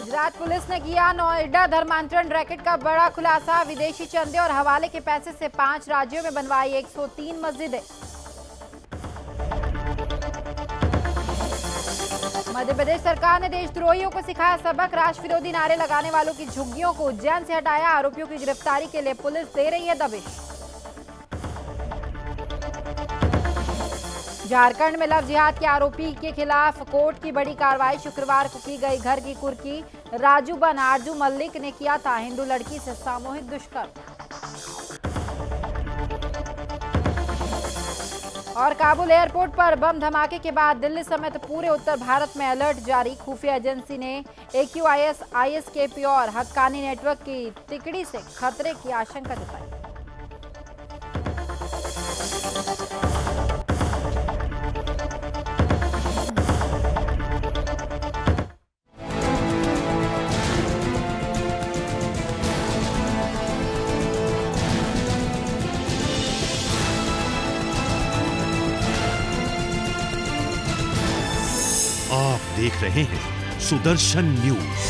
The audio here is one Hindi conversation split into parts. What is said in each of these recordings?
गुजरात पुलिस ने किया नोएडा धर्मांतरण रैकेट का बड़ा खुलासा। विदेशी चंदे और हवाले के पैसे से 5 राज्यों में बनवाई 103 मस्जिदें। मध्य प्रदेश सरकार ने देशद्रोहियों को सिखाया सबक। राष्ट्र विरोधी नारे लगाने वालों की झुग्गियों को उज्जैन से हटाया। आरोपियों की गिरफ्तारी के लिए पुलिस दे रही है दबिश। झारखंड में लव जिहाद के आरोपी के खिलाफ कोर्ट की बड़ी कार्रवाई। शुक्रवार को की गई घर की कुर्की। राजू बन आरजू मल्लिक ने किया था हिंदू लड़की से सामूहिक दुष्कर्म। और काबुल एयरपोर्ट पर बम धमाके के बाद दिल्ली समेत पूरे उत्तर भारत में अलर्ट जारी। खुफिया एजेंसी ने AQIS ISKP और हक्कानी नेटवर्क की तिकड़ी से खतरे की आशंका जताई। आप देख रहे हैं सुदर्शन न्यूज।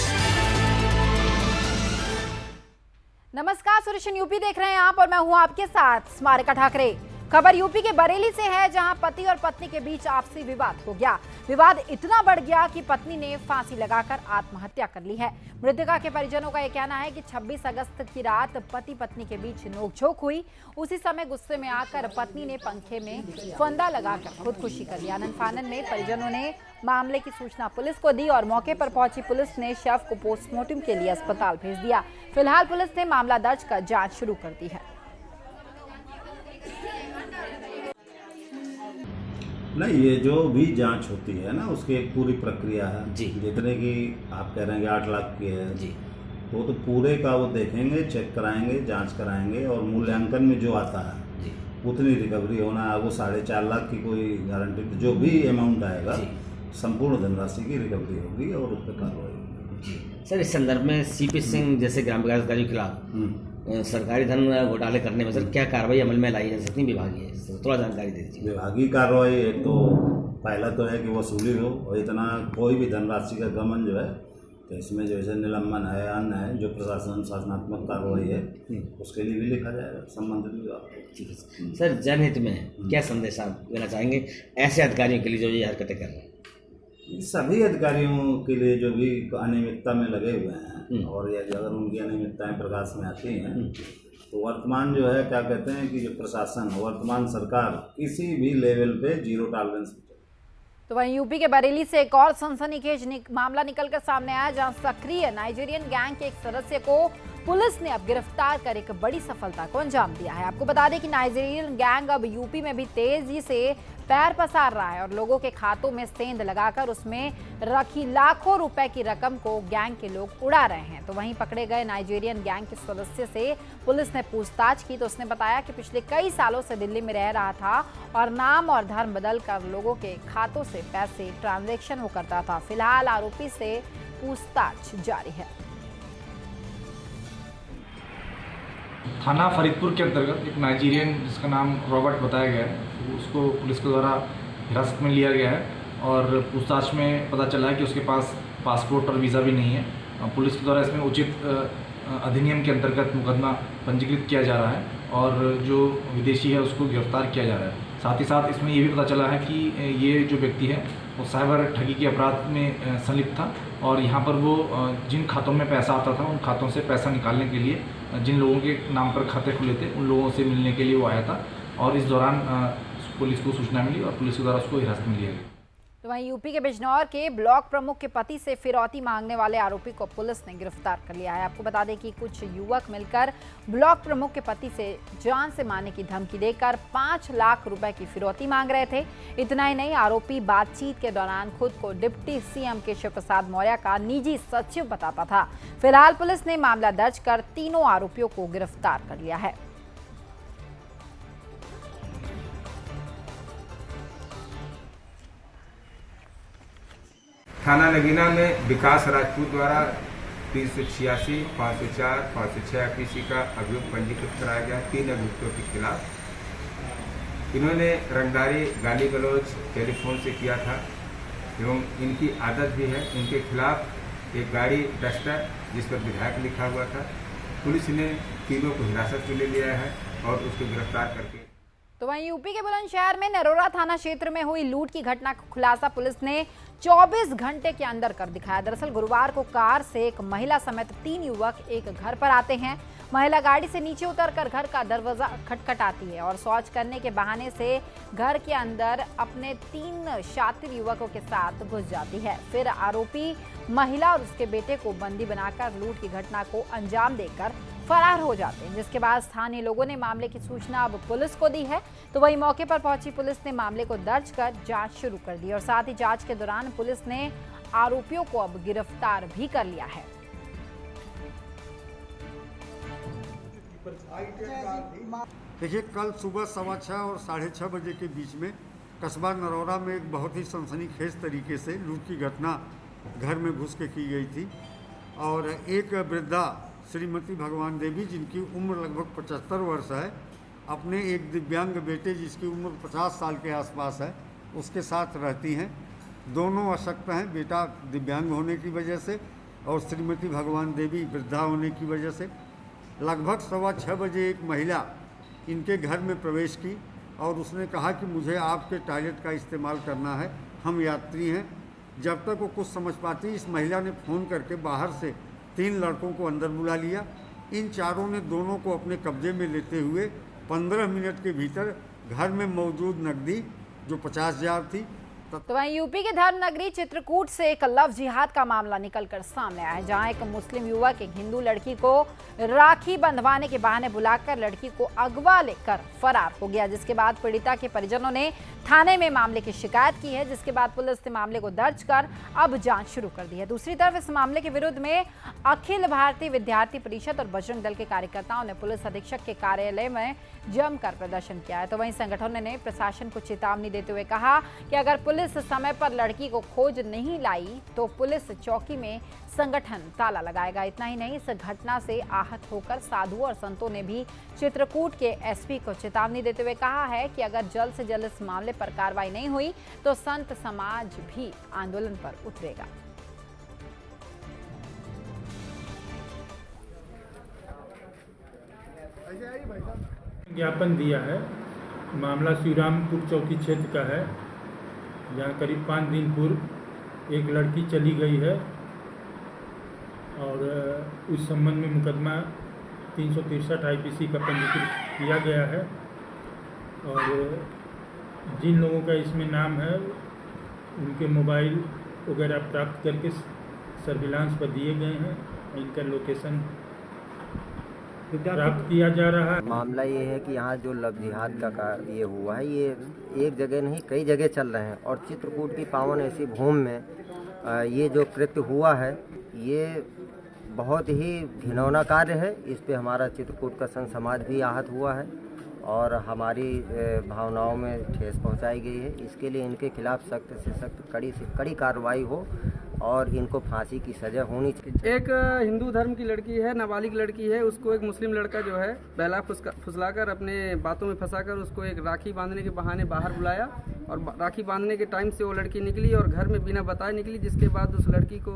नमस्कार, सुदर्शन यूपी देख रहे हैं आप और मैं हूं आपके साथ स्मारिका ठाकरे। खबर यूपी के बरेली से है, जहां पति और पत्नी के बीच आपसी विवाद हो गया। विवाद इतना बढ़ गया कि पत्नी ने फांसी लगाकर आत्महत्या कर ली है। मृतका के परिजनों का यह कहना है कि 26 अगस्त की रात पति पत्नी के बीच नोकझोंक हुई। उसी समय गुस्से में आकर पत्नी ने पंखे में फंदा लगाकर खुदकुशी कर लिया। आनन फानन में परिजनों ने मामले की सूचना पुलिस को दी और मौके पर पहुंची पुलिस ने शव को पोस्टमार्टम के लिए अस्पताल भेज दिया। फिलहाल पुलिस ने मामला दर्ज कर जांच शुरू कर दी है। नहीं, ये जो भी जांच होती है ना, उसकी एक पूरी प्रक्रिया है जी। जितने की आप कह रहे हैं कि 8 लाख की है जी, वो तो पूरे का वो देखेंगे, चेक कराएंगे, जांच कराएंगे और मूल्यांकन में जो आता है जी, उतनी रिकवरी होना है। वो 4.5 लाख की कोई गारंटी, जो भी अमाउंट आएगा संपूर्ण धनराशि की रिकवरी होगी और उस पर कार्रवाई होगी। सर, इस संदर्भ में CP सिंह जैसे ग्राम विकास अधिकारी के खिलाफ सरकारी धन घोटाले करने में सर क्या कार्रवाई अमल में लाई जा सकती है विभागीय? थोड़ा जानकारी दे दीजिए। विभागीय कार्रवाई एक तो पहला तो है कि वसूली हो, और इतना कोई भी धनराशि का गमन जो है तो इसमें जैसे निलंबन है, अन्य है, जो प्रशासन शासनात्मक कार्रवाई है उसके लिए भी लिखा जाएगा संबंधित विभाग को। ठीक है सर, जनहित में क्या संदेश आप देना चाहेंगे ऐसे अधिकारियों के लिए जो ये हरकतें कर रहे हैं? सभी अधिकारियों के लिए जो भी अनियमितता में लगे हुए हैं और या अगर उनकी अनियमितताएं प्रकाश में आती हैं तो वर्तमान जो है क्या कहते हैं कि जो प्रशासन, वर्तमान सरकार किसी भी लेवल पे जीरो टॉलरेंस। तो वहीं यूपी के बरेली से एक और सनसनीखेज मामला निकलकर सामने आया, जहां सक्रिय नाइजीरियन गैंग के एक सदस्य को पुलिस ने अब गिरफ्तार कर एक बड़ी सफलता को अंजाम दिया है। आपको बता दें कि नाइजीरियन गैंग अब यूपी में भी तेजी से पैर पसार रहा है और लोगों के खातों में सेंध लगाकर उसमें रखी लाखों रुपए की रकम को गैंग के लोग उड़ा रहे हैं। तो वहीं पकड़े गए नाइजीरियन गैंग के सदस्य से पुलिस ने पूछताछ की तो उसने बताया कि पिछले कई सालों से दिल्ली में रह रहा था और नाम और धर्म बदल कर लोगों के खातों से पैसे ट्रांजैक्शन वो करता था। फिलहाल आरोपी से पूछताछ जारी है। थाना फरीदपुर के अंतर्गत एक नाइजीरियन जिसका नाम रॉबर्ट बताया गया है, उसको पुलिस के द्वारा हिरासत में लिया गया है और पूछताछ में पता चला है कि उसके पास पासपोर्ट और वीज़ा भी नहीं है। पुलिस के द्वारा इसमें उचित अधिनियम के अंतर्गत मुकदमा पंजीकृत किया जा रहा है और जो विदेशी है उसको गिरफ्तार किया जा रहा है। साथ ही साथ इसमें ये भी पता चला है कि ये जो व्यक्ति है वो साइबर ठगी के अपराध में संलिप्त था और यहाँ पर वो जिन खातों में पैसा आता था उन खातों से पैसा निकालने के लिए जिन लोगों के नाम पर खाते खुले थे उन लोगों से मिलने के लिए वो आया था और इस दौरान पुलिस को सूचना मिली और पुलिस के द्वारा उसको हिरासत में लिया गया। तो वहीं यूपी के बिजनौर के ब्लॉक प्रमुख के पति से फिरौती मांगने वाले आरोपी को पुलिस ने गिरफ्तार कर लिया है। आपको बता दें कि कुछ युवक मिलकर ब्लॉक प्रमुख के पति से जान से मारने की धमकी देकर 5 लाख रुपए की फिरौती मांग रहे थे। इतना ही नहीं, आरोपी बातचीत के दौरान खुद को डिप्टी CM केशव प्रसाद मौर्य का निजी सचिव बताता था। फिलहाल पुलिस ने मामला दर्ज कर तीनों आरोपियों को गिरफ्तार कर लिया है। थाना नगीना में विकास राजपूत द्वारा 386, 504, 506 IPC का अभियोग पंजीकृत कराया गया 3 अभियुक्तों के खिलाफ। इन्होंने रंगदारी, गाली गलौज टेलीफोन से किया था एवं इनकी आदत भी है। इनके खिलाफ एक गाड़ी डस्टर जिस पर विधायक लिखा हुआ था। पुलिस ने तीनों को हिरासत में ले लिया है और उसको गिरफ्तार करके। तो वहीं यूपी के बुलंदशहर में नरोरा थाना क्षेत्र में हुई लूट की घटना का खुलासा पुलिस ने 24 घंटे के अंदर कर दिखाया। दरअसल गुरुवार को कार से एक महिला समेत 3 युवक एक घर पर आते हैं। महिला गाड़ी से नीचे उतरकर घर का दरवाजा खटखटाती है और शौच करने के बहाने से घर के अंदर अपने 3 शातिर युवकों के साथ घुस जाती है। फिर आरोपी महिला और उसके बेटे को बंदी बनाकर लूट की घटना को अंजाम देकर फरार हो जाते हैं, जिसके बाद स्थानीय लोगों ने मामले की सूचना अब पुलिस को दी है। तो वहीं मौके पर पहुंची पुलिस ने मामले को दर्ज कर जांच शुरू कर दी और साथ ही जांच के दौरान पुलिस ने आरोपियों को अब गिरफ्तार भी कर लिया है। देखिए, कल सुबह 6:15 और 6:30 बजे के बीच में कस्बा नरौरा में एक बहुत ही सनसनीखेज तरीके से लूट की घटना घर में घुस के की गई थी और एक वृद्धा श्रीमती भगवान देवी, जिनकी उम्र लगभग 75 वर्ष है, अपने एक दिव्यांग बेटे जिसकी उम्र 50 साल के आसपास है, उसके साथ रहती हैं। दोनों अशक्त हैं, बेटा दिव्यांग होने की वजह से और श्रीमती भगवान देवी वृद्धा होने की वजह से। लगभग 6:15 बजे एक महिला इनके घर में प्रवेश की और उसने कहा कि मुझे आपके टॉयलेट का इस्तेमाल करना है, हम यात्री हैं। जब तक वो कुछ समझ पाती, इस महिला ने फ़ोन करके बाहर से 3 लड़कों को अंदर बुला लिया। इन चारों ने दोनों को अपने कब्जे में लेते हुए 15 मिनट के भीतर घर में मौजूद नकदी जो 50,000 थी। तो वहीं यूपी के धर्म नगरी चित्रकूट से एक लव जिहाद का मामला निकलकर सामने आया है, जहां एक मुस्लिम युवक एक हिंदू लड़की को राखी बंधवाने के बहाने बुलाकर लड़की को अगवा लेकर फरार हो गया, जिसके बाद पीड़िता के परिजनों ने थाने में मामले की शिकायत की है, जिसके बाद पुलिस ने मामले को दर्ज कर अब जांच शुरू कर दी है। दूसरी तरफ इस मामले के विरुद्ध में अखिल भारतीय विद्यार्थी परिषद और बजरंग दल के कार्यकर्ताओं ने पुलिस अधीक्षक के कार्यालय में जमकर प्रदर्शन किया है। तो वहीं संगठनों ने प्रशासन को चेतावनी देते हुए कहा कि अगर पुलिस समय पर लड़की को खोज नहीं लाई तो पुलिस चौकी में संगठन ताला लगाएगा। इतना ही नहीं, इस घटना से आहत होकर साधुओं और संतों ने भी चित्रकूट के एसपी को चेतावनी देते हुए कहा है कि अगर जल्द से जल्द इस मामले पर कार्रवाई नहीं हुई तो संत समाज भी आंदोलन पर उतरेगा। ज्ञापन दिया है। मामला श्रीरामपुर चौकी क्षेत्र का है, जहाँ करीब 5 दिन पूर्व एक लड़की चली गई है और उस संबंध में मुकदमा 363 IPC का पंजीकृत किया गया है और जिन लोगों का इसमें नाम है उनके मोबाइल वगैरह प्राप्त करके सर्विलांस पर दिए गए हैं, इनका लोकेशन प्राप्त किया जा रहा है। मामला ये है कि यहाँ जो लव जिहाद का ये हुआ है, ये एक जगह नहीं कई जगह चल रहे हैं और चित्रकूट की पावन ऐसी भूमि में ये जो कृत्य हुआ है ये बहुत ही घिनौना कार्य है। इस पे हमारा चित्रकूट का संत समाज भी आहत हुआ है और हमारी भावनाओं में ठेस पहुंचाई गई है। इसके लिए इनके खिलाफ सख्त से सख्त कड़ी से कड़ी कार्रवाई हो और इनको फांसी की सज़ा होनी चाहिए। एक हिंदू धर्म की लड़की है, नाबालिग लड़की है, उसको एक मुस्लिम लड़का जो है बहला फुसलाकर अपने बातों में फंसाकर उसको एक राखी बांधने के बहाने बाहर बुलाया और राखी बांधने के टाइम से वो लड़की निकली और घर में बिना बताए निकली, जिसके बाद उस लड़की को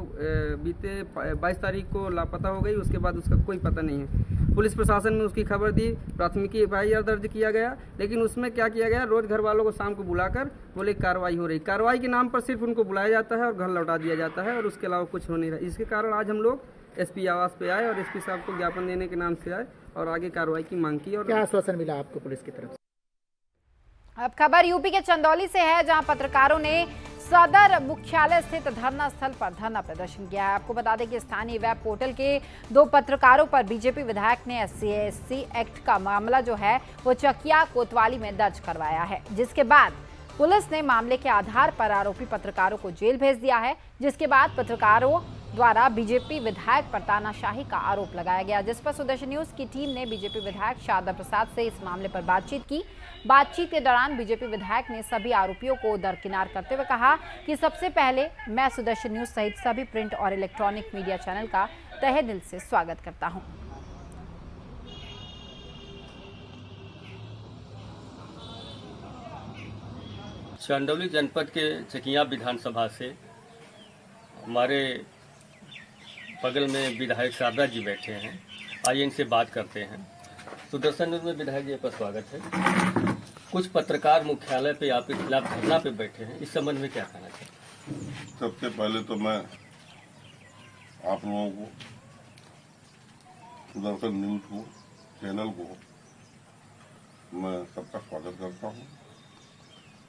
बीते 22 तारीख को लापता हो गई। उसके बाद उसका कोई पता नहीं है। पुलिस प्रशासन ने उसकी खबर दी, प्राथमिकी FIR दर्ज किया गया, लेकिन उसमें क्या किया गया, रोज घर वालों को शाम को बुलाकर बोले कार्रवाई हो रही। कार्रवाई के नाम पर सिर्फ उनको बुलाया जाता है और घर लौटा दिया जाता है और उसके अलावा कुछ हो नहीं रहा। इसके कारण आज हम लोग SP आवास पे आए और SP साहब को ज्ञापन देने के नाम से आए और आगे कार्रवाई की मांग की। और क्या आश्वासन मिला आपको पुलिस की तरफ से? अब खबर यूपी के चंदौली से है, जहां पत्रकारों ने सदर मुख्यालय स्थित धरना स्थल पर धरना प्रदर्शन किया है। आपको बता दें कि स्थानीय वेब पोर्टल के 2 पत्रकारों पर बीजेपी विधायक ने SC/SC एक्ट का मामला जो है वो चकिया कोतवाली में दर्ज करवाया है, जिसके बाद पुलिस ने मामले के आधार पर आरोपी पत्रकारों को जेल भेज दिया है, जिसके बाद पत्रकारों द्वारा बीजेपी विधायक पर तानाशाही का आरोप लगाया गया, जिस पर सुदर्शन न्यूज की टीम ने बीजेपी विधायक शारदा प्रसाद से इस मामले पर बातचीत की। बातचीत के दौरान बीजेपी विधायक ने सभी आरोपियों को दरकिनार करते हुए कहा कि सबसे पहले मैं सुदर्शन न्यूज सहित सभी प्रिंट और इलेक्ट्रॉनिक मीडिया चैनल का तहे दिल से स्वागत करता हूं। चंदौली जनपद के चकिया विधानसभा से हमारे बगल में विधायक शारदा जी बैठे हैं, आइए इनसे बात करते हैं। सुदर्शन न्यूज़ में विधायक जी का स्वागत है। कुछ पत्रकार मुख्यालय पे आपके खिलाफ धरना पे बैठे हैं, इस संबंध में क्या कहना चाहते हैं? सबसे पहले तो मैं आप लोगों को, सुदर्शन न्यूज़ को, चैनल को मैं सबका स्वागत करता हूं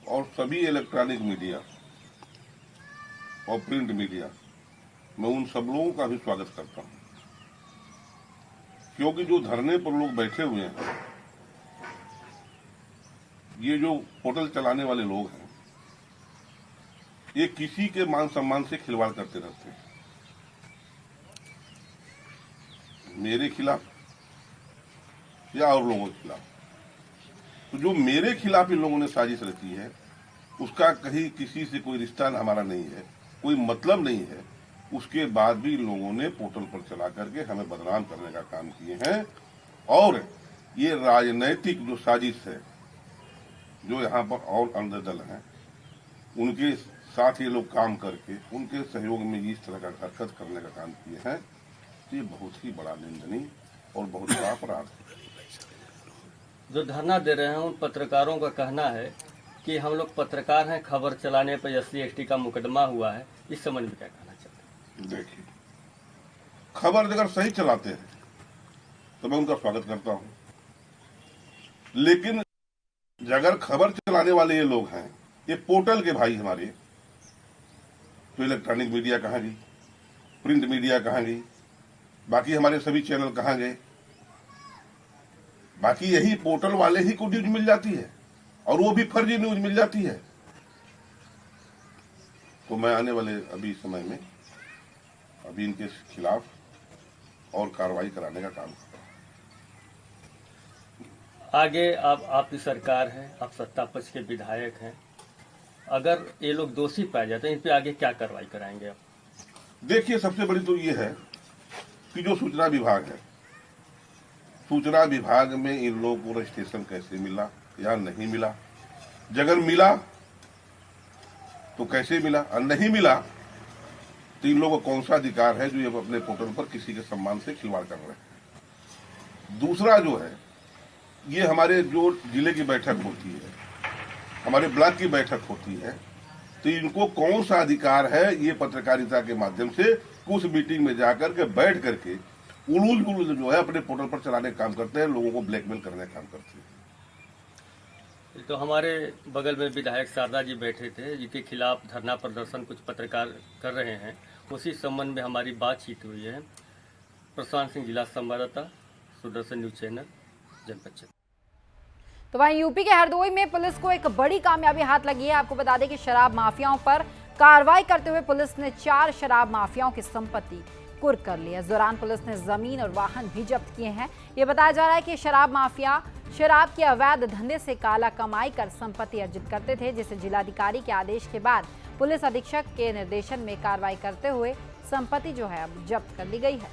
और सभी इलेक्ट्रॉनिक मीडिया और प्रिंट मीडिया, मैं उन सब लोगों का भी स्वागत करता हूं, क्योंकि जो धरने पर लोग बैठे हुए हैं, ये जो पोर्टल चलाने वाले लोग हैं, ये किसी के मान सम्मान से खिलवाड़ करते रहते हैं। मेरे खिलाफ या और लोगों के खिलाफ। तो जो मेरे खिलाफ इन लोगों ने साजिश रची है, उसका कहीं किसी से कोई रिश्ता हमारा नहीं है, कोई मतलब नहीं है। उसके बाद भी इन लोगों ने पोर्टल पर चला करके हमें बदनाम करने का काम किए हैं और ये राजनैतिक जो साजिश है, जो यहाँ पर और अंदर दल हैं, उनके साथ ये लोग काम करके उनके सहयोग में इस तरह का हरकत करने का काम किए हैं, तो ये बहुत ही बड़ा निंदनीय और बहुत बड़ा अपराध है। जो धरना दे रहे हैं उन पत्रकारों का कहना है कि हम लोग पत्रकार हैं, खबर चलाने पर SC/ST का मुकदमा हुआ है, इस संबंध में क्या कहना चाहते हैं? देखिए, खबर अगर सही चलाते हैं तो मैं उनका स्वागत करता हूं, लेकिन अगर खबर चलाने वाले ये लोग हैं, ये पोर्टल के भाई हमारे, तो इलेक्ट्रॉनिक मीडिया कहाँ गई, प्रिंट मीडिया कहाँ गई, बाकी हमारे सभी चैनल कहाँ गए? बाकी यही पोर्टल वाले ही को न्यूज मिल जाती है और वो भी फर्जी न्यूज मिल जाती है। तो मैं आने वाले अभी समय में अभी इनके खिलाफ और कार्रवाई कराने का काम कर रहा हूं। आगे आपकी सरकार है, आप सत्ता पक्ष के विधायक हैं, अगर ये लोग दोषी पाए जाते हैं, इन पे आगे क्या कार्रवाई कराएंगे आप? देखिए, सबसे बड़ी तो ये है कि जो सूचना विभाग है, सूचना विभाग में इन लोगों को रजिस्ट्रेशन कैसे मिला या नहीं मिला, अगर मिला तो कैसे मिला और नहीं मिला तो इन लोगों को कौन सा अधिकार है जो ये अपने पोर्टल पर किसी के सम्मान से खिलवाड़ कर रहे हैं। दूसरा जो है, ये हमारे जो जिले की बैठक होती है, हमारे ब्लॉक की बैठक होती है, तो इनको कौन सा अधिकार है ये पत्रकारिता के माध्यम से कुछ मीटिंग में जाकर के बैठ करके उलूल जो है अपने पोर्टल पर चलाने का काम करते हैं, लोगों को ब्लैकमेल करने का काम करते हैं। तो हमारे बगल में विधायक शारदा जी बैठे थे, जिनके खिलाफ धरना प्रदर्शन कुछ पत्रकार कर रहे हैं, उसी संबंध में हमारी बातचीत हुई है। प्रशांत सिंह, जिला संवाददाता, सुदर्शन न्यूज चैनल, जनपद क्षेत्र। तो वहीं यूपी के हरदोई में पुलिस को एक बड़ी कामयाबी हाथ लगी है। आपको बता दें कि शराब माफियाओं पर कार्रवाई करते हुए पुलिस ने 4 शराब माफियाओं की संपत्ति कुर्क कर ली है। इस दौरान पुलिस ने जमीन और वाहन भी जब्त किए हैं। ये बताया जा रहा है कि शराब माफिया शराब के अवैध धंधे से काला कमाई कर संपत्ति अर्जित करते थे, जिसे जिलाधिकारी के आदेश के बाद पुलिस अधीक्षक के निर्देशन में कार्रवाई करते हुए संपत्ति जो है अब जब्त कर ली गई है।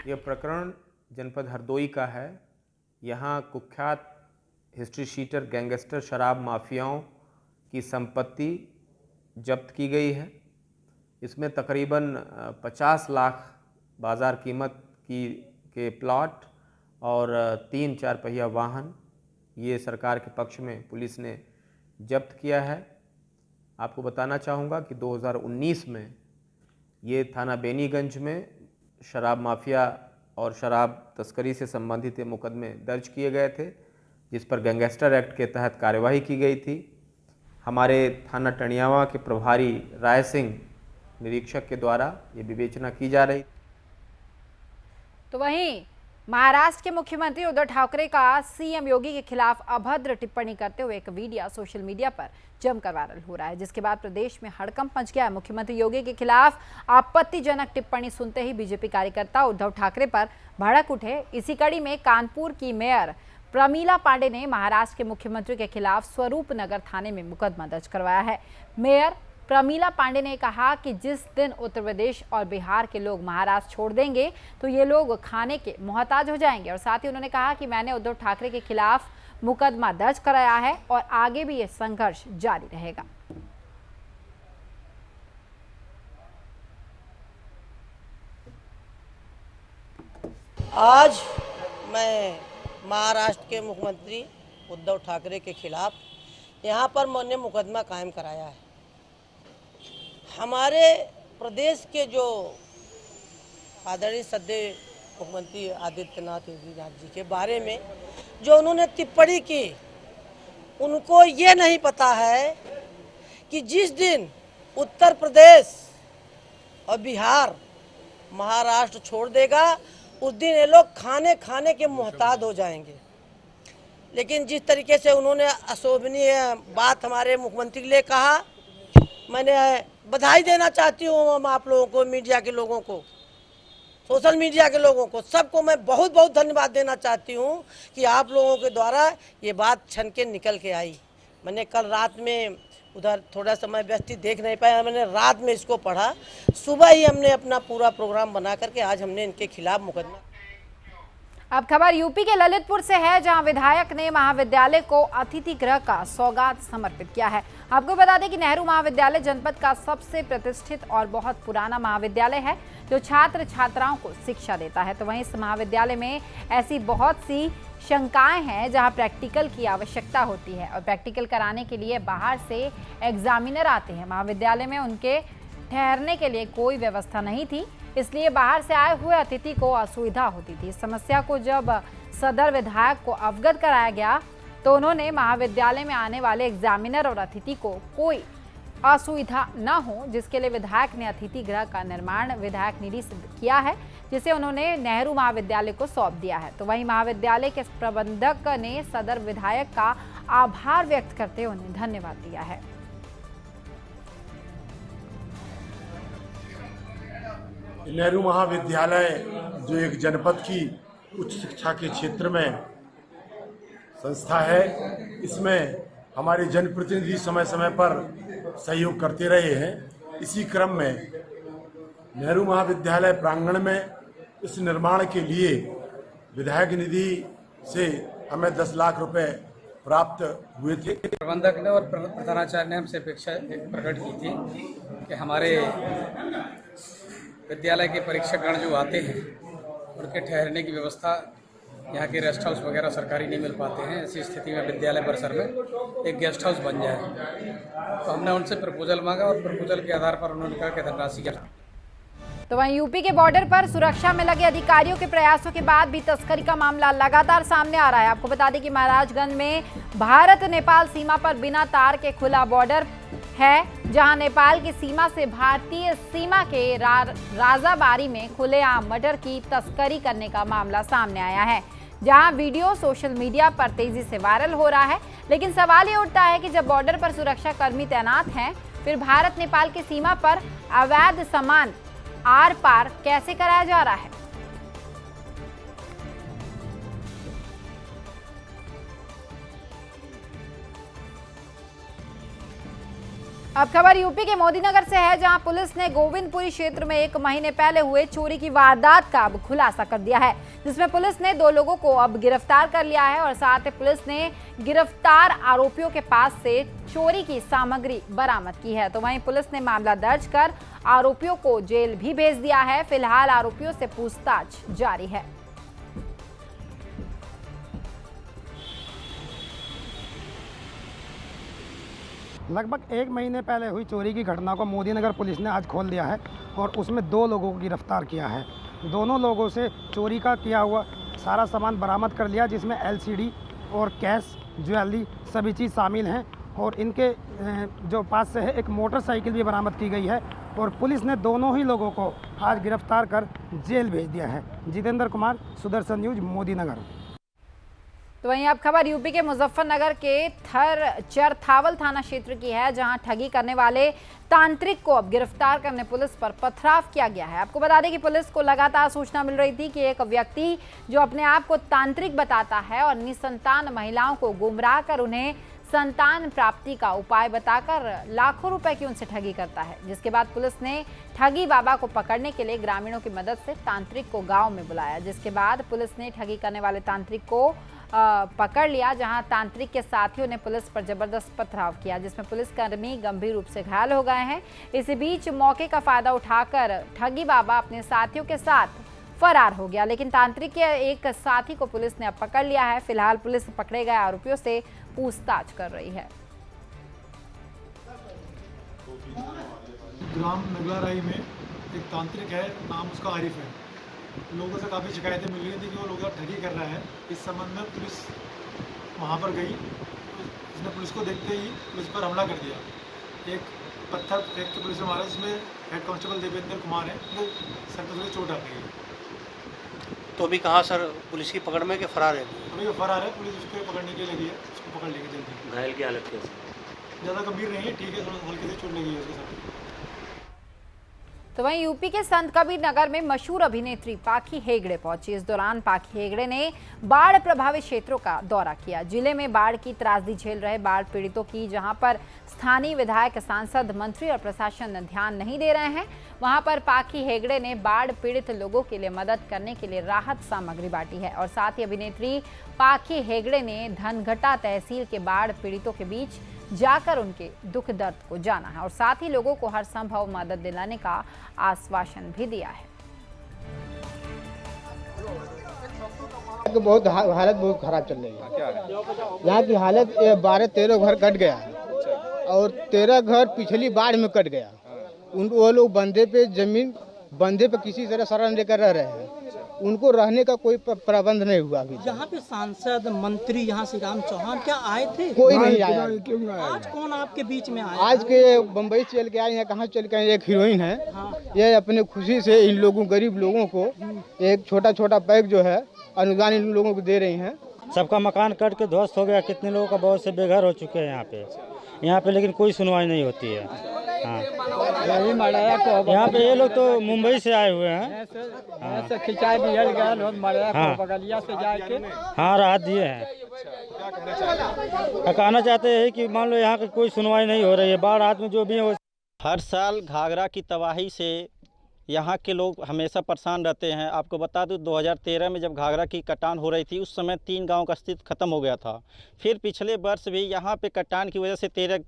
यह प्रकरण जनपद हरदोई का है। यहाँ कुख्यात हिस्ट्री शीटर गैंगस्टर शराब माफियाओं की संपत्ति जब्त की गई है। इसमें तकरीबन 50 लाख बाज़ार कीमत के प्लॉट और 3-4 पहिया वाहन ये सरकार के पक्ष में पुलिस ने जब्त किया है। आपको बताना चाहूँगा कि 2019 में ये थाना बेनीगंज में शराब माफिया और शराब तस्करी से संबंधित मुकदमे दर्ज किए गए थे, जिस पर गैंगस्टर एक्ट के तहत कार्यवाही की गई थी। हमारे थाना टणियावा के प्रभारी राय सिंह निरीक्षक के द्वारा ये विवेचना की जा रही। तो वहीं महाराष्ट्र के मुख्यमंत्री उद्धव ठाकरे का सीएम योगी के खिलाफ अभद्र टिप्पणी करते हुए एक वीडियो सोशल मीडिया पर जमकर वायरल हो रहा है, जिसके बाद प्रदेश में हड़कंप मच गया है। मुख्यमंत्री योगी के खिलाफ आपत्तिजनक टिप्पणी सुनते ही बीजेपी कार्यकर्ता उद्धव ठाकरे पर भड़क उठे। इसी कड़ी में कानपुर की मेयर प्रमीला पांडे ने महाराष्ट्र के मुख्यमंत्री के खिलाफ स्वरूप नगर थाने में मुकदमा दर्ज करवाया है। मेयर प्रमीला पांडे ने कहा कि जिस दिन उत्तर प्रदेश और बिहार के लोग महाराष्ट्र छोड़ देंगे तो ये लोग खाने के मोहताज हो जाएंगे। और साथ ही उन्होंने कहा कि मैंने उद्धव ठाकरे के खिलाफ मुकदमा दर्ज कराया है और आगे भी ये संघर्ष जारी रहेगा। आज मैं महाराष्ट्र के मुख्यमंत्री उद्धव ठाकरे के खिलाफ यहाँ पर मैंने मुकदमा कायम कराया है। हमारे प्रदेश के जो आदरणीय सदैव मुख्यमंत्री आदित्यनाथ जी के बारे में जो उन्होंने टिप्पणी की, उनको ये नहीं पता है कि जिस दिन उत्तर प्रदेश और बिहार महाराष्ट्र छोड़ देगा उस दिन ये लोग खाने के मोहताज हो जाएंगे। लेकिन जिस तरीके से उन्होंने अशोभनीय बात हमारे मुख्यमंत्री के लिए कहा, मैंने बधाई देना चाहती हूँ हम आप लोगों को, मीडिया के लोगों को, सोशल मीडिया के लोगों को, सबको मैं बहुत बहुत धन्यवाद देना चाहती हूँ कि आप लोगों के द्वारा ये बात छन के निकल के आई। मैंने कल रात में उधर थोड़ा समय व्यस्ती देख नहीं पाया, मैंने रात में इसको पढ़ा, सुबह ही हमने अपना पूरा प्रोग्राम बना करके आज हमने इनके खिलाफ मुकदमा। अब खबर यूपी के ललितपुर से है, जहां विधायक ने महाविद्यालय को अतिथि गृह का सौगात समर्पित किया है। आपको बता दें कि नेहरू महाविद्यालय जनपद का सबसे प्रतिष्ठित और बहुत पुराना महाविद्यालय है जो छात्र छात्राओं को शिक्षा देता है। तो वहीं इस महाविद्यालय में ऐसी बहुत सी शंकाएं हैं जहां प्रैक्टिकल की आवश्यकता होती है और प्रैक्टिकल कराने के लिए बाहर से एग्जामिनर आते हैं। महाविद्यालय में उनके ठहरने के लिए कोई व्यवस्था नहीं थी, इसलिए बाहर से आए हुए अतिथि को असुविधा होती थी। इस समस्या को जब सदर विधायक को अवगत कराया गया तो उन्होंने महाविद्यालय में आने वाले एग्जामिनर और अतिथि को कोई असुविधा न हो, जिसके लिए विधायक ने अतिथि गृह का निर्माण विधायक निधि से किया है, जिसे उन्होंने नेहरू महाविद्यालय को सौंप दिया है। तो वहीं महाविद्यालय के प्रबंधक ने सदर विधायक का आभार व्यक्त करते हुए उन्हें धन्यवाद दिया है। नेहरू महाविद्यालय जो एक जनपद की उच्च शिक्षा के क्षेत्र में संस्था है, इसमें हमारे जनप्रतिनिधि समय समय पर सहयोग करते रहे हैं। इसी क्रम में नेहरू महाविद्यालय प्रांगण में इस निर्माण के लिए विधायक निधि से हमें 10 लाख रुपए प्राप्त हुए थे। प्रबंधक ने और प्रधानाचार्य ने हमसे अपेक्षा प्रकट की थी कि हमारे विद्यालय के परीक्षकगण जो आते हैं उनके ठहरने की व्यवस्था, यहाँ के रेस्ट हाउस वगैरह सरकारी नहीं मिल पाते हैं। ऐसी स्थिति में विद्यालय परिसर में एक गेस्ट हाउस बन जाए, तो हमने उनसे प्रपोजल मांगा और प्रपोजल के आधार पर उन्होंने कहा कि धनराशि क्या। तो वहीं यूपी के बॉर्डर पर सुरक्षा में लगे अधिकारियों के प्रयासों के बाद भी तस्करी का मामला लगातार सामने आ रहा है। आपको बता दें कि महाराजगंज में भारत नेपाल सीमा पर बिना तार के खुला बॉर्डर है, जहां नेपाल की सीमा से भारतीय सीमा के राजाबारी में खुलेआम मटर की तस्करी करने का मामला सामने आया है, जहां वीडियो सोशल मीडिया पर तेजी से वायरल हो रहा है। लेकिन सवाल ये उठता है कि जब बॉर्डर पर सुरक्षा कर्मी तैनात हैं, फिर भारत नेपाल की सीमा पर अवैध सामान आर पार कैसे कराया जा रहा है। अब खबर यूपी के मोदीनगर से है, जहां पुलिस ने गोविंदपुरी क्षेत्र में 1 महीने पहले हुए चोरी की वारदात का अब खुलासा कर दिया है, जिसमें पुलिस ने 2 लोगों को अब गिरफ्तार कर लिया है और साथ ही पुलिस ने गिरफ्तार आरोपियों के पास से चोरी की सामग्री बरामद की है। तो वहीं पुलिस ने मामला दर्ज कर आरोपियों को जेल भी भेज दिया है। फिलहाल आरोपियों से पूछताछ जारी है। लगभग 1 महीने पहले हुई चोरी की घटना को मोदीनगर पुलिस ने आज खोल दिया है और उसमें 2 लोगों को गिरफ्तार किया है। दोनों लोगों से चोरी का किया हुआ सारा सामान बरामद कर लिया, जिसमें LCD और कैश, ज्वेलरी सभी चीज़ शामिल हैं और इनके जो पास से है एक मोटरसाइकिल भी बरामद की गई है और पुलिस ने दोनों ही लोगों को आज गिरफ्तार कर जेल भेज दिया है। जितेंद्र कुमार, सुदर्शन न्यूज, मोदीनगर। तो वहीं अब खबर यूपी के मुजफ्फरनगर के चरथावल थाना क्षेत्र की है, जहां ठगी करने वाले तांत्रिक को अब गिरफ्तार करने पुलिस पर पथराव किया गया है। आपको बता दें कि पुलिस को लगातार सूचना मिल रही थी कि एक व्यक्ति जो अपने आप को तांत्रिक बताता है और निसंतान महिलाओं को गुमराह कर उन्हें संतान प्राप्ति का उपाय बताकर लाखों रुपए की उनसे ठगी करता है, जिसके बाद पुलिस ने ठगी बाबा को पकड़ने के लिए ग्रामीणों की मदद से तांत्रिक को गांव में बुलाया, जिसके बाद पुलिस ने ठगी करने वाले तांत्रिक को पकड़ लिया, जहां तांत्रिक के साथियों ने पुलिस पर जबरदस्त पथराव किया, जिसमें पुलिसकर्मी गंभीर रूप से घायल हो गए हैं। इसी बीच मौके का फायदा उठाकर ठगी बाबा अपने साथियों के साथ फरार हो गया। लेकिन तांत्रिक के एक साथी को पुलिस ने अब पकड़ लिया है। फिलहाल पुलिस पकड़े गए आरोपियों से पूछताछ कर रही है। ग्राम नगलाराई में एक तांत्रिक है, नाम उसका आरिफ है। लोगों से काफ़ी शिकायतें मिल रही थी कि वो लोग ठगी कर रहा है। इस संबंध में पुलिस वहाँ पर गई। उसने पुलिस को देखते ही पुलिस पर हमला कर दिया। एक पत्थर फेंक के पुलिस ने मारा, जिसमें हेड कांस्टेबल देवेंद्र कुमार है, वो सर पर थोड़ी चोट आ गई। तो अभी कहाँ सर पुलिस की पकड़ में कि फरार है? अभी वो फरार है, पुलिस उसको पकड़ने के लिए लगी है, उसको पकड़ लेगी जल्दी। घायल की हालत कैसी? ज़्यादा गंभीर नहीं है, ठीक है, थोड़ा हल्की से चोट लगी है उसके साथ। तो वहीं यूपी के संत कबीर नगर में मशहूर अभिनेत्री पाखी हेगड़े पहुंची। इस दौरान पाखी हेगड़े ने बाढ़ प्रभावित क्षेत्रों का दौरा किया। जिले में बाढ़ की त्रासदी झेल रहे बाढ़ पीड़ितों की जहां पर स्थानीय विधायक, सांसद, मंत्री और प्रशासन ध्यान नहीं दे रहे हैं, वहां पर पाखी हेगड़े ने बाढ़ पीड़ित लोगों के लिए मदद करने के लिए राहत सामग्री बांटी है। और साथ ही अभिनेत्री पाखी हेगड़े ने धनघटा तहसील के बाढ़ पीड़ितों के बीच जाकर उनके दुख दर्द को जाना है और साथ ही लोगों को हर संभव मदद दिलाने का आश्वासन भी दिया है। बहुत हालत बहुत खराब चल रही है। यहाँ की हालत 12-13 घर कट गया है और 13 घर पिछली बाढ़ में कट गया। वो लोग बंदे पे जमीन बंदे पे किसी तरह शरण लेकर रह रहे हैं। उनको रहने का कोई प्रबंध नहीं हुआ अभी। यहाँ पे सांसद, मंत्री, यहाँ श्री राम चौहान क्या आए थे? कोई नहीं आया। आज कौन आपके बीच में आया? आज के बम्बई चल के आए हैं, कहाँ चल के आए? एक हीरोइन है। ये अपने खुशी से इन लोगों, गरीब लोगों को एक छोटा छोटा बैग जो है अनुदान इन लोगों को दे रही हैं। सबका मकान कट के ध्वस्त हो गया। कितने लोगों का बहुत से बेघर हो चुके हैं यहाँ पे लेकिन कोई सुनवाई नहीं होती है। हाँ, यहाँ पे ये लोग तो मुंबई से आए हुए हैं। हाँ, राहत दिए हैं। कहना चाहते हैं कि मान लो यहाँ की कोई सुनवाई नहीं हो रही है। बाढ़ रात में जो भी है हर साल घाघरा की तबाही से यहाँ के लोग हमेशा परेशान रहते हैं। आपको बता दूं 2013 में जब घाघरा की कटान हो रही थी उस समय 3 गांव का अस्तित्व खत्म हो गया था। फिर पिछले वर्ष भी यहाँ पे कटान की वजह से 13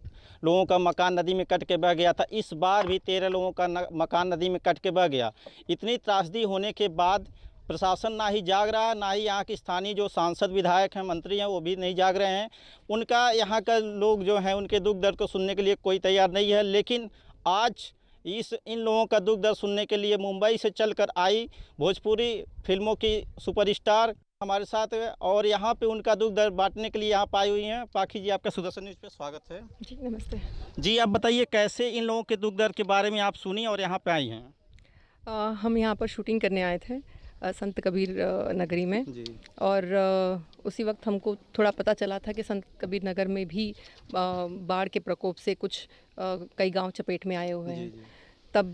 लोगों का मकान नदी में कट के बह गया था। इस बार भी 13 लोगों का मकान नदी में कट के बह गया। इतनी त्रासदी होने के बाद प्रशासन ना ही जाग रहा है, ना ही यहाँ के स्थानीय जो सांसद, विधायक हैं, मंत्री हैं, वो भी नहीं जाग रहे हैं। उनका यहाँ का लोग जो हैं उनके दुख दर्द को सुनने के लिए कोई तैयार नहीं है। लेकिन आज इन लोगों का दुख दर्द सुनने के लिए मुंबई से चलकर आई भोजपुरी फिल्मों की सुपरस्टार हमारे साथ है और यहाँ पे उनका दुख दर्द बांटने के लिए यहाँ आई हुई हैं। पाखी जी, आपका सुदर्शन न्यूज़ पे स्वागत है। जी नमस्ते जी, आप बताइए कैसे इन लोगों के दुख दर्द के बारे में आप सुनी और यहाँ पे आई हैं? हम यहाँ पर शूटिंग करने आए थे संत कबीर नगरी में जी। और उसी वक्त हमको थोड़ा पता चला था कि संत कबीर नगर में भी बाढ़ के प्रकोप से कुछ कई गांव चपेट में आए हुए हैं। तब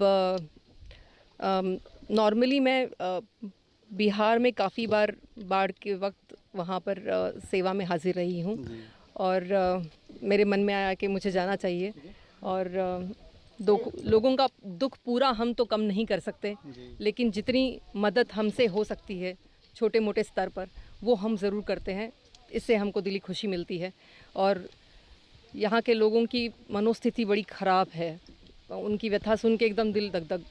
नॉर्मली मैं बिहार में काफ़ी बार बाढ़ के वक्त वहाँ पर सेवा में हाजिर रही हूँ और मेरे मन में आया कि मुझे जाना चाहिए। और लोगों का दुख पूरा हम तो कम नहीं कर सकते, लेकिन जितनी मदद हमसे हो सकती है छोटे मोटे स्तर पर वो हम ज़रूर करते हैं। इससे हमको दिली खुशी मिलती है। और यहाँ के लोगों की मनोस्थिति बड़ी ख़राब है। उनकी व्यथा सुन के एकदम दिल दग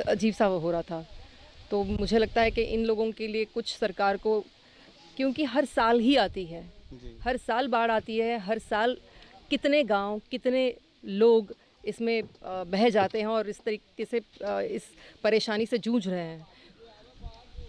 अजीब सा हो रहा था। तो मुझे लगता है कि इन लोगों के लिए कुछ सरकार को, क्योंकि हर साल ही आती है, हर साल बाढ़ आती है, हर साल कितने गांव, कितने लोग इसमें बह जाते हैं और इस तरीके से इस परेशानी से जूझ रहे हैं।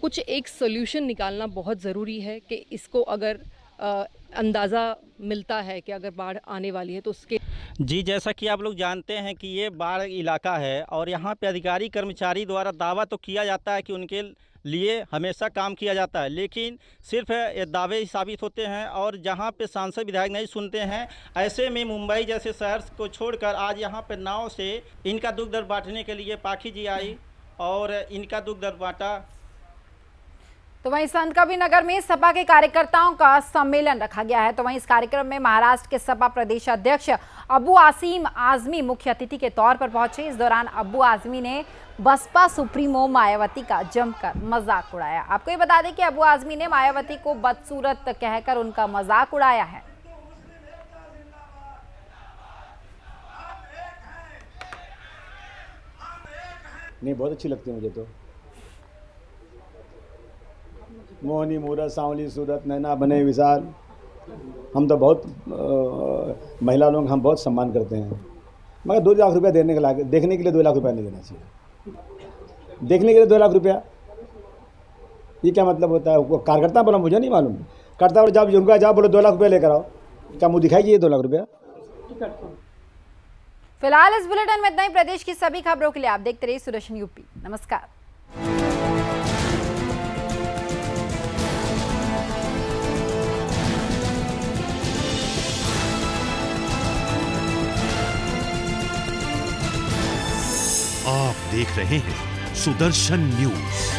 कुछ एक सोल्यूशन निकालना बहुत ज़रूरी है कि इसको अगर अंदाज़ा मिलता है कि अगर बाढ़ आने वाली है तो उसके जी, जैसा कि आप लोग जानते हैं कि ये बाढ़ इलाका है और यहाँ पे अधिकारी कर्मचारी द्वारा दावा तो किया जाता है कि उनके लिए हमेशा काम किया जाता है, लेकिन सिर्फ ये दावे ही साबित होते हैं। और जहाँ पे सांसद विधायक नहीं सुनते हैं, ऐसे में मुंबई जैसे शहर को छोड़कर आज यहाँ पे नाव से इनका दुख दर्द बांटने के लिए पाखी जी आई और इनका दुख दर्द बांटा। तो वहीं संत कबीर नगर में सपा के कार्यकर्ताओं का सम्मेलन रखा गया है। तो वहीं इस कार्यक्रम में महाराष्ट्र के सपा प्रदेश अध्यक्ष अबू आसिम आजमी मुख्य अतिथि के तौर पर पहुंचे। इस दौरान अबू आजमी ने बसपा सुप्रीमो मायावती का जमकर मजाक उड़ाया। आपको ये बता दें कि अबू आजमी ने मायावती को बदसूरत कहकर उनका मजाक उड़ाया है। नहीं, बहुत अच्छी लगती है मुझे तो। मोहनी मूरत सांवली सूरत नैना बने विशाल। हम तो बहुत महिला लोग हम बहुत सम्मान करते हैं, मगर 2 लाख रुपया देने के लायक, देखने के लिए 2 लाख रुपया नहीं देना चाहिए। देखने के लिए 2 लाख रुपया, ये क्या मतलब होता है? वो कार्यकर्ता बोला मुझे नहीं मालूम, करता और जब उनका जाओ बोलो 2 लाख रुपया लेकर आओ, क्या मुँह दिखाई ये 2 लाख रुपया? फिलहाल इस बुलेटिन में इतना ही। प्रदेश की सभी खबरों के लिए आप देखते रहिए सुदर्शन यूपी। नमस्कार। आप देख रहे हैं सुदर्शन न्यूज।